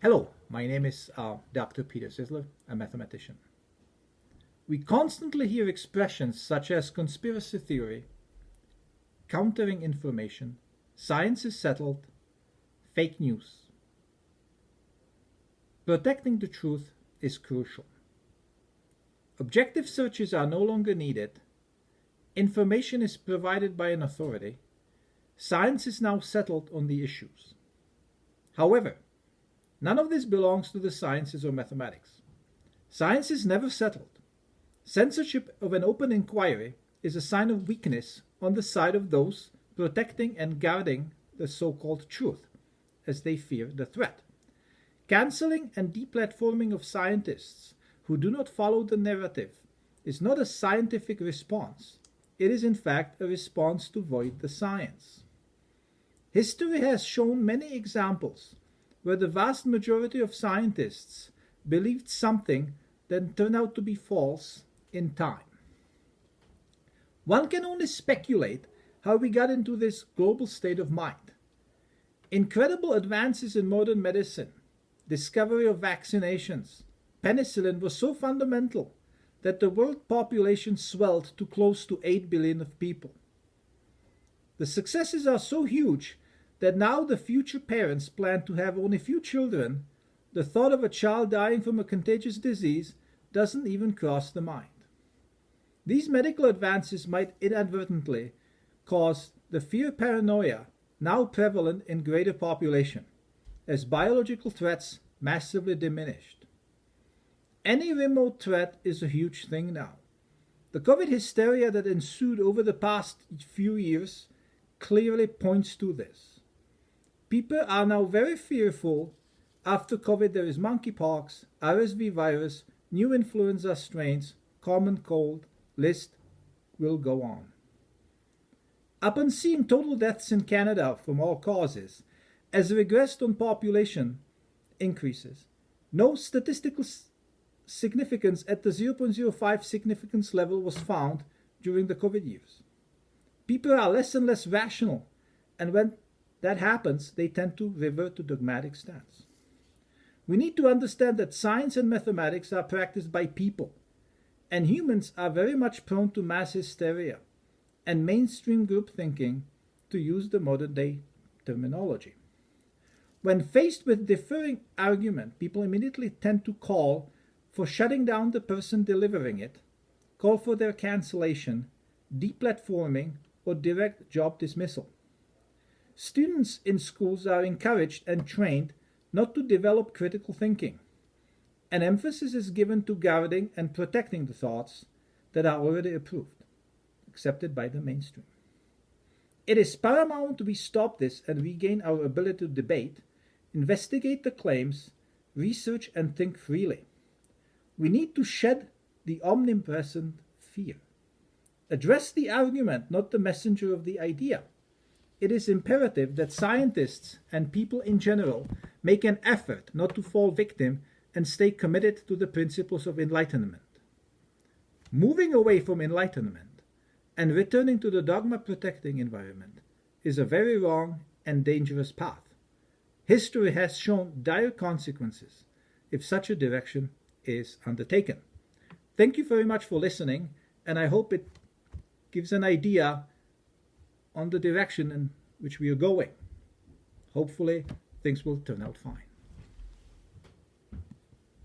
Hello, my name is Dr. Peter Sisler, a mathematician. We constantly hear expressions such as conspiracy theory, countering information, science is settled, fake news. Protecting the truth is crucial. Objective searches are no longer needed. Information is provided by an authority. Science is now settled on the issues. However, none of this belongs to the sciences or mathematics. Science is never settled. Censorship of an open inquiry is a sign of weakness on the side of those protecting and guarding the so-called truth, as they fear the threat. Canceling and deplatforming of scientists who do not follow the narrative is not a scientific response. It is in fact a response to void the science. History has shown many examples where the vast majority of scientists believed something that turned out to be false in time. One can only speculate how we got into this global state of mind. Incredible advances in modern medicine, discovery of vaccinations, penicillin was so fundamental that the world population swelled to close to 8 billion of people. The successes are so huge that now the future parents plan to have only few children. The thought of a child dying from a contagious disease doesn't even cross the mind. These medical advances might inadvertently cause the fear paranoia now prevalent in greater population, as biological threats massively diminished. Any remote threat is a huge thing now. The COVID hysteria that ensued over the past few years clearly points to this. People are now very fearful. After COVID, there is monkeypox, RSV virus, new influenza strains, common cold, list will go on. Upon seeing total deaths in Canada from all causes, as regressed on population increases, no statistical significance at the 0.05 significance level was found during the COVID years. People are less and less rational, and when that happens, they tend to revert to dogmatic stance. We need to understand that science and mathematics are practiced by people, and humans are very much prone to mass hysteria and mainstream group thinking, to use the modern day terminology. When faced with differing argument, people immediately tend to call for shutting down the person delivering it, call for their cancellation, deplatforming, or direct job dismissal. Students in schools are encouraged and trained not to develop critical thinking. An emphasis is given to guarding and protecting the thoughts that are already approved, accepted by the mainstream. It is paramount we stop this and regain our ability to debate, investigate the claims, research, and think freely. We need to shed the omnipresent fear. Address the argument, not the messenger of the idea. It is imperative that scientists and people in general make an effort not to fall victim and stay committed to the principles of enlightenment. Moving away from enlightenment and returning to the dogma-protecting environment is a very wrong and dangerous path. History has shown dire consequences if such a direction is undertaken. Thank you very much for listening, and I hope it gives an idea on the direction in which we are going. Hopefully, things will turn out fine.